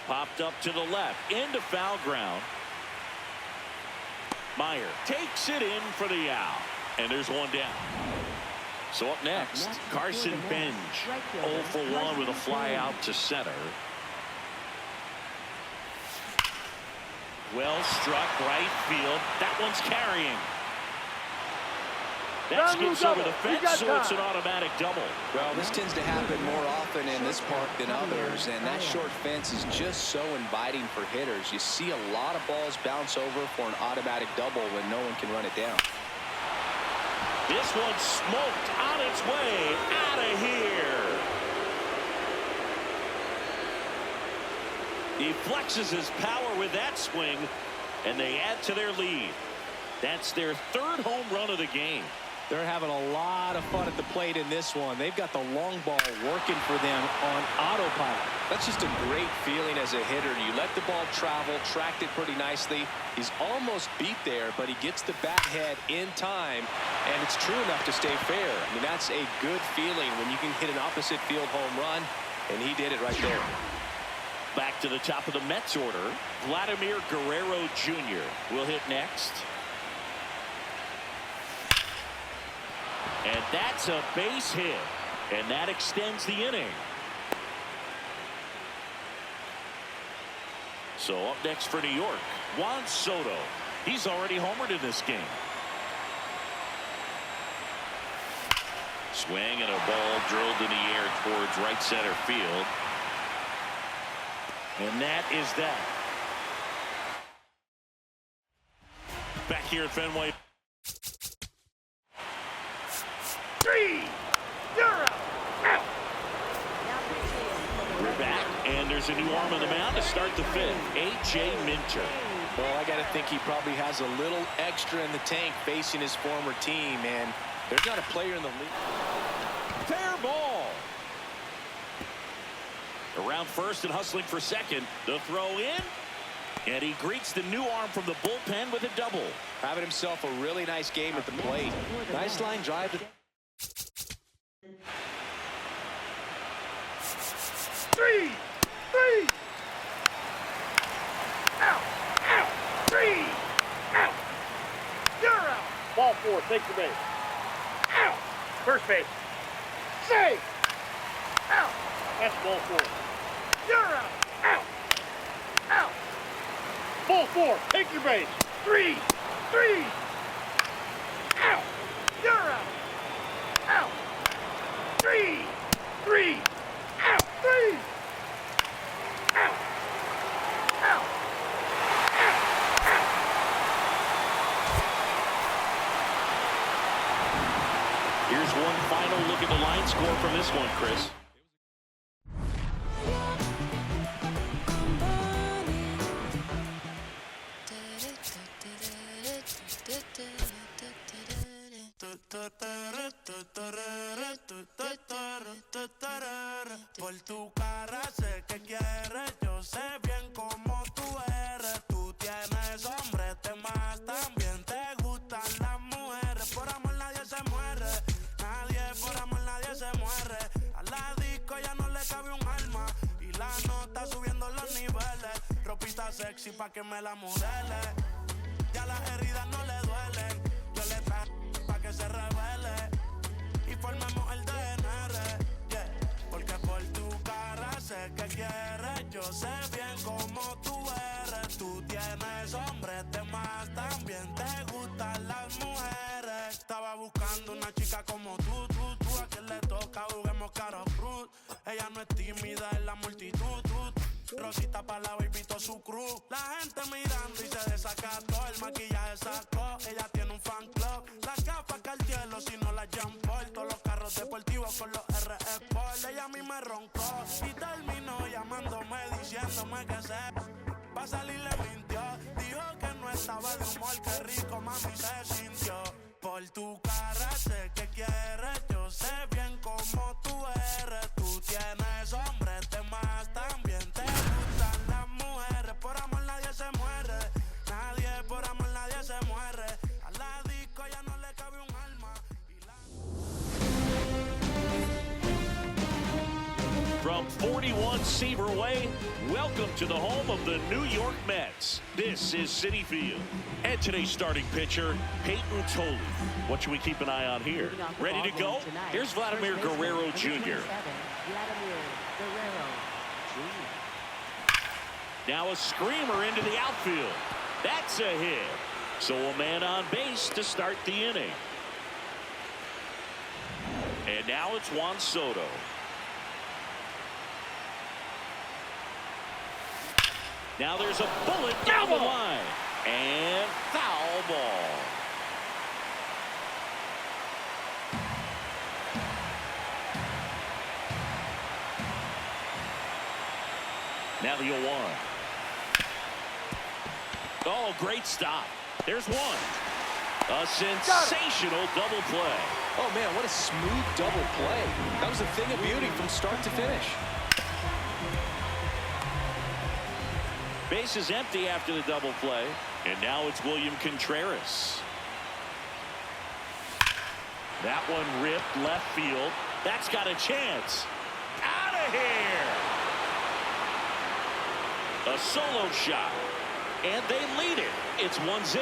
Popped up to the left, into foul ground. Meyer takes it in for the out. And there's one down. So up next, Carson Bench, 0 for 1 with a fly out to center. Well struck, right field. That one's carrying. That skips over the fence, so it's an automatic double. Well, this tends to happen more often in this park than others, and that short fence is just so inviting for hitters. You see a lot of balls bounce over for an automatic double when no one can run it down. This one's smoked on its way out of here. He flexes his power with that swing, and they add to their lead. That's their third home run of the game. They're having a lot of fun at the plate in this one. They've got the long ball working for them on autopilot. That's just a great feeling as a hitter. You let the ball travel, tracked it pretty nicely. He's almost beat there, but he gets the bat head in time, and it's true enough to stay fair. I mean, that's a good feeling when you can hit an opposite field home run, and he did it right there. Back to the top of the Mets order. Vladimir Guerrero Jr. will hit next. And that's a base hit. And that extends the inning. So up next for New York, Juan Soto. He's already homered in this game. Swing and a ball drilled in the air towards right center field. And that is that. Back here at Fenway. 3, 0, out. We're back, and there's a new arm on the mound to start the fifth. A.J. Minter. Well, I got to think he probably has a little extra in the tank facing his former team, and there's not a player in the league. Fair ball. Around first and hustling for second. The throw in. And he greets the new arm from the bullpen with a double. Having himself a really nice game at the plate. Nice line drive. 3, 3. Out, out, 3, out. You're out. Ball 4, take the base. Out. First base. Safe. Out. That's ball 4. You're out. Out. Out. Ball 4, take your base. 3, 3. Out. You're out. Out. 3, 3. Out. 3. Out. Out. Here's one final look at the line score from this one, Chris. Por tu cara sé que quieres, yo sé bien cómo tú eres. Tú tienes hombres, temas, también te gustan las mujeres. Por amor nadie se muere, nadie por amor nadie se muere. A la disco ya no le cabe un alma y la nota subiendo los niveles. Ropita sexy pa' que me la modele, ya las heridas no le duelen. Yo le traigo pa' que se revele y formemos el DNR, yeah. Porque por tu cara sé que quieres, yo sé bien cómo tú eres. Tú tienes hombres, temas, también te gustan las mujeres. Estaba buscando una chica como tú, a quien le toca juguemos caro cruz. Ella no es tímida en la multitud, Rosita pa' la baby to su cruz. La gente mirando y se desacató, el maquillaje sacó, ella tiene un fan club. Las gafas Cartier, si no las Jean Paul. Todos los carros deportivos con los RE Sport. Ella a mí me roncó y terminó llamándome, diciéndome que pa' salir le mintió. Dijo que no estaba de humor, que rico mami se sintió. Por tu cara sé que quieres, yo sé bien cómo tú eres. Tú tienes hombres, temas, también te gustan las mujeres. Por amor nadie se muere, nadie por amor nadie se muere. A la disco ya no le cabe un alma. From From 41 Seaver Way, welcome to the home of the New York Mets. This is Citi Field. And today's starting pitcher, Peyton Toley. What should we keep an eye on here? Ready to go? Here's Vladimir Guerrero Jr. Now a screamer into the outfield. That's a hit. So a man on base to start the inning. And now it's Juan Soto. Now there's a bullet down the line. And foul ball. Now the 0-1. Oh, great stop. There's one. A sensational double play. Oh, man, what a smooth double play. That was a thing of beauty from start to finish. Base is empty after the double play. And now it's William Contreras. That one ripped left field. That's got a chance. Out of here. A solo shot. And they lead it. It's 1-0.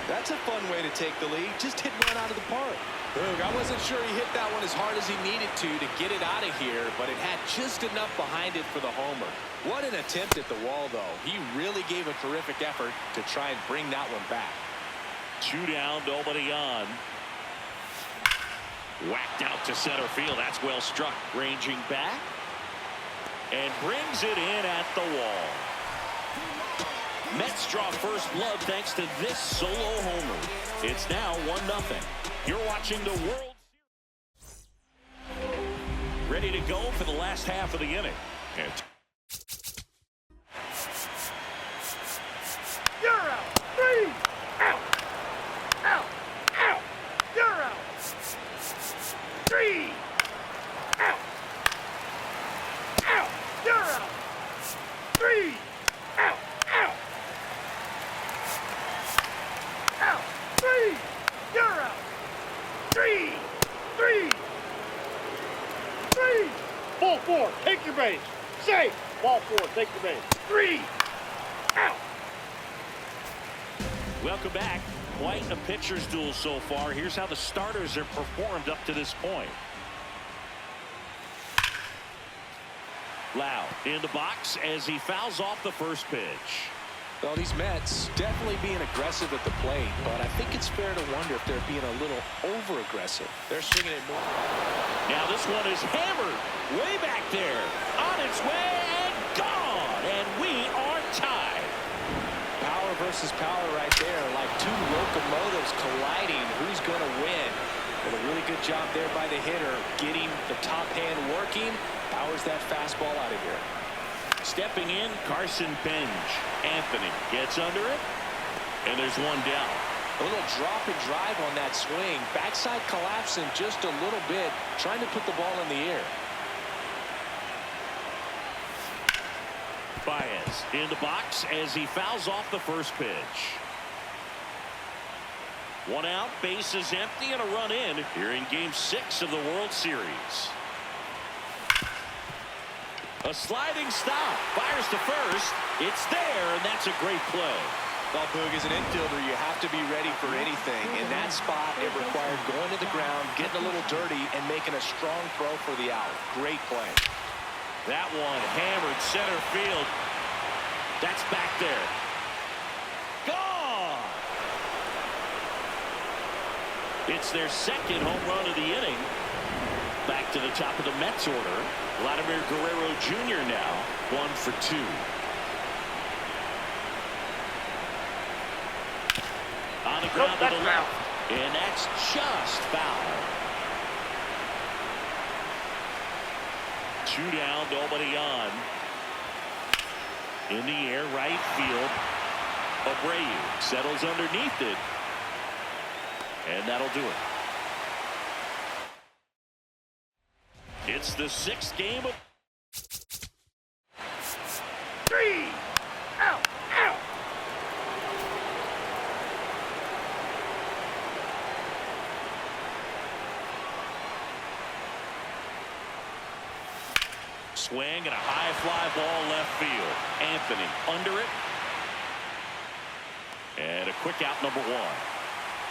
That's a fun way to take the lead. Just hit one out of the park. Boog, I wasn't sure he hit that one as hard as he needed to get it out of here, but it had just enough behind it for the homer. What an attempt at the wall, though. He really gave a terrific effort to try and bring that one back. 2 down, nobody on. Whacked out to center field. That's well struck. Ranging back. And brings it in at the wall. Mets draw first blood thanks to this solo homer. It's now 1-0. You're watching the World Series. Ready to go for the last half of the inning. And You're out. 3. Out. Out. Out. You're out. 3. Out. Out. You're out. 3. Out. Out. Out. 3. You're out. 3. 3. 3. Ball 4. Take your base. Safe. Ball 4. Take your base. 3. Out. welcome back. Quite a pitcher's duel so far. Here's how the starters have performed up to this point. Lau in the box as he fouls off the first pitch. Well, these Mets definitely being aggressive at the plate, but I think it's fair to wonder if they're being a little over-aggressive. They're swinging it more. Now this one is hammered way back there. On its way and gone. And we are tied. Power versus power right there, like two locomotives colliding. Who's going to win? Well, a really good job there by the hitter, getting the top hand working. Powers that fastball out of here. Stepping in, Carson Bench. Anthony gets under it, and there's one down. A little drop and drive on that swing. Backside collapsing just a little bit, trying to put the ball in the air. Baez in the box as he fouls off the first pitch. One out, base is empty, and a run in here in Game 6 of the World Series. A sliding stop, fires to first. It's there, and that's a great play. Well, Boog, as an infielder, you have to be ready for anything. In that spot, it required going to the ground, getting a little dirty, and making a strong throw for the out. Great play. That one hammered center field. That's back there. Gone! It's their second home run of the inning. Back to the top of the Mets order. Vladimir Guerrero Jr. now 1 for 2. On the ground to the left. And that's just foul. 2 down, nobody on. In the air, right field. Abreu settles underneath it. And that'll do it. It's the 6th game of 3. Out. Out. swing and a high fly ball left field. Anthony under it. And a quick out, number one.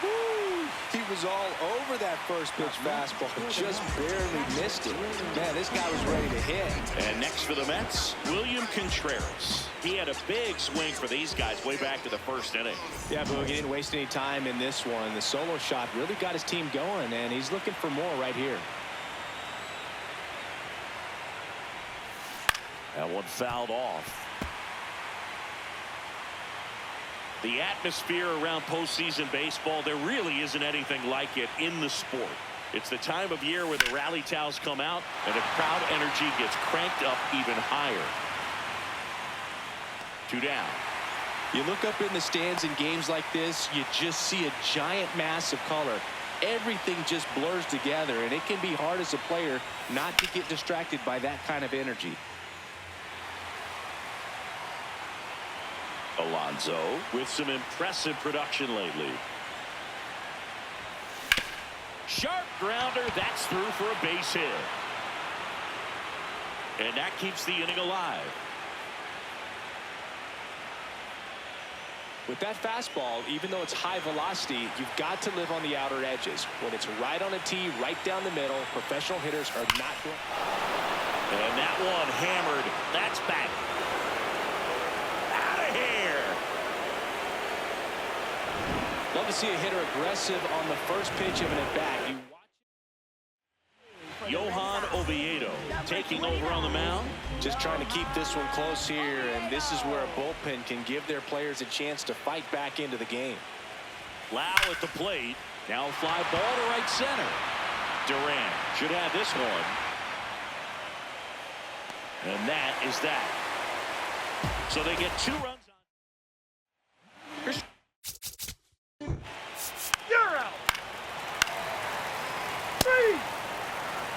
Woo! He was all over that first pitch fastball, just barely missed it. Man, this guy was ready to hit. And next for the Mets, William Contreras. He had a big swing for these guys way back to the first inning. Yeah, Boog, he didn't waste any time in this one. The solo shot really got his team going, and he's looking for more right here. That one fouled off. The atmosphere around postseason baseball, there really isn't anything like it in the sport. It's the time of year where the rally towels come out and the crowd energy gets cranked up even higher. 2 down. You look up in the stands in games like this, you just see a giant mass of color. Everything just blurs together, and it can be hard as a player not to get distracted by that kind of energy. Alonso with some impressive production lately. Sharp grounder, that's through for a base hit. And that keeps the inning alive. With that fastball, even though it's high velocity, you've got to live on the outer edges. When it's right on a tee, right down the middle, professional hitters are not going. And that one hammered. That's back. Out of here. Love to see a hitter aggressive on the first pitch of an at-bat. Johan Oviedo taking over on the mound. Just trying to keep this one close here, and this is where a bullpen can give their players a chance to fight back into the game. Lau at the plate. Now a fly ball to right center. Duran should have this one. And that is that. So they get 2 runs on. You're out. 3.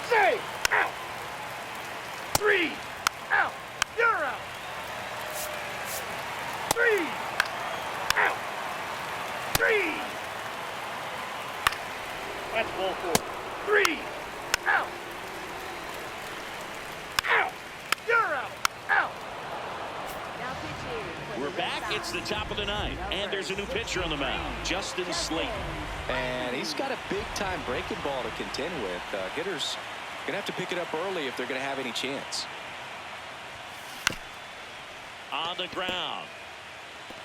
Say out. 3. Out. You're out. 3. Out. 3. That's ball 4. 3. Out. Out. You're out. Out. We're back. It's the top of the 9th. And there's a new pitcher on the mound, Justin Slayton. And he's got a big-time breaking ball to contend with. Hitters going to have to pick it up early if they're going to have any chance. On the ground.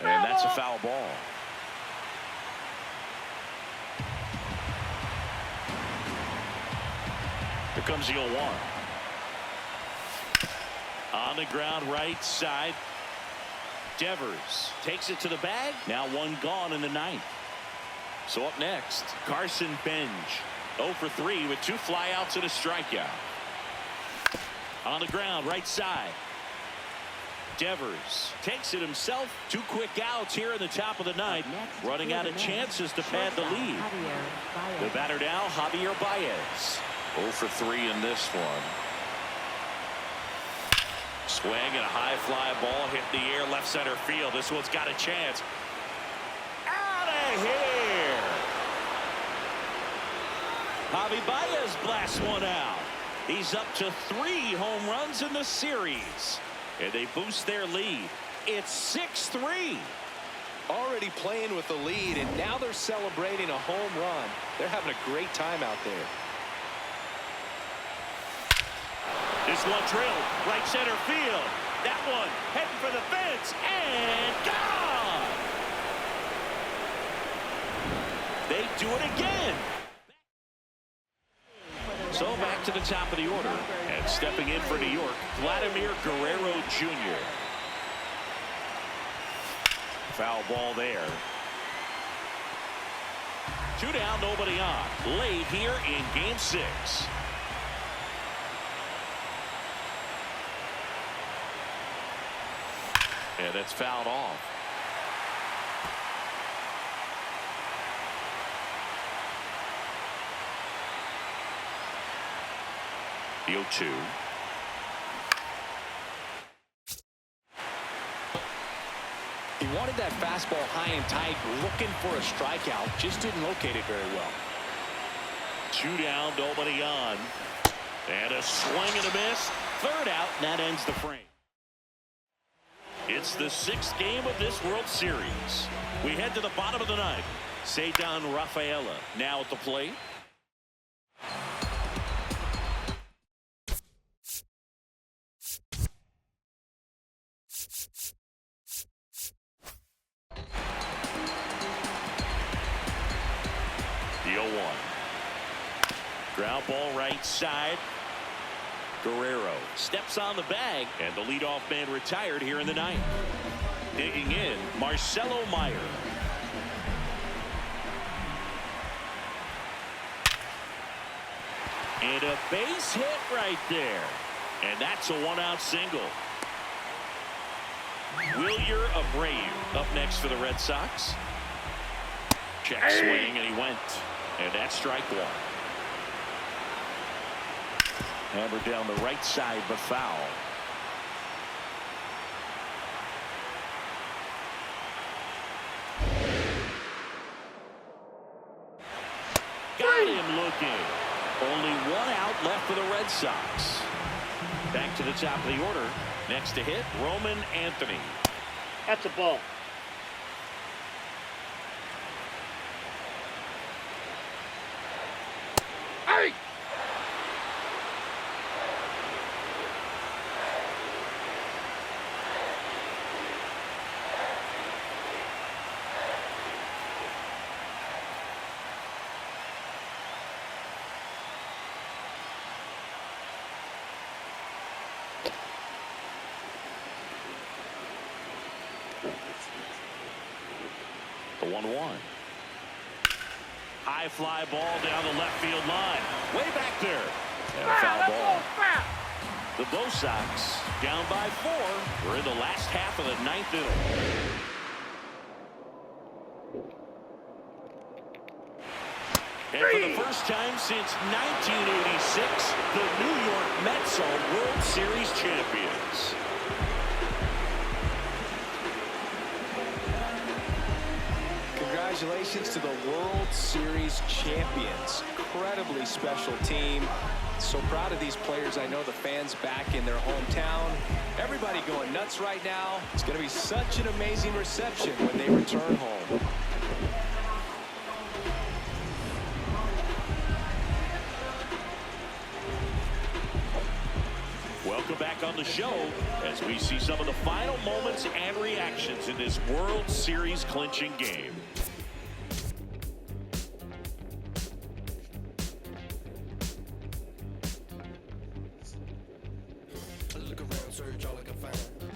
And that's a foul ball. Here comes the 0-1. On the ground, right side. Devers takes it to the bag. Now 1 gone in the 9th. So up next, Carson Benj. 0 for 3 with 2 flyouts and a strikeout. On the ground, right side. Devers takes it himself. 2 quick outs here in the top of the 9th. Running out of chances to pad the lead. The batter now, Javier Baez. 0 for 3 in this one. Swing and a high fly ball hit the air left center field. This one's got a chance. Out of here. Javi Baez blasts one out. He's up to 3 home runs in the series. And they boost their lead. It's 6-3. Already playing with the lead, and now they're celebrating a home run. They're having a great time out there. This one drilled right center field. That one heading for the fence and gone. They do it again. So back to the top of the order, and stepping in for New York, Vladimir Guerrero Jr. Foul ball there. 2 down, nobody on. Late here in Game 6. And it's fouled off. The 0-2. He wanted that fastball high and tight, looking for a strikeout. Just didn't locate it very well. 2 down, nobody on. And a swing and a miss. Third out, and that ends the frame. It's the 6th game of this World Series. We head to the bottom of the ninth. Ceddanne Rafaela now at the plate. The 0-1. Ground ball right side. Guerrero steps on the bag, and the leadoff man retired here in the ninth. Digging in, Marcelo Meyer. And a base hit right there. And that's a 1-out single. Wilyer Abreu up next for the Red Sox. Check swing, and he went. And that's strike one. Hammered down the right side, but foul. Got him looking. Only 1 out left for the Red Sox. Back to the top of the order. Next to hit, Roman Anthony. That's a ball. Hey! The 1-1. High fly ball down the left field line. Way back there. And a foul ball. The Bo Sox down by 4. We're in the last half of the 9th inning. And for the first time since 1986, the New York Mets are World Series champions. Congratulations to the World Series champions. Incredibly special team. So proud of these players. I know the fans back in their hometown. Everybody going nuts right now. It's going to be such an amazing reception when they return home. Welcome back on the show as we see some of the final moments and reactions in this World Series clinching game. Look around, search all I can find.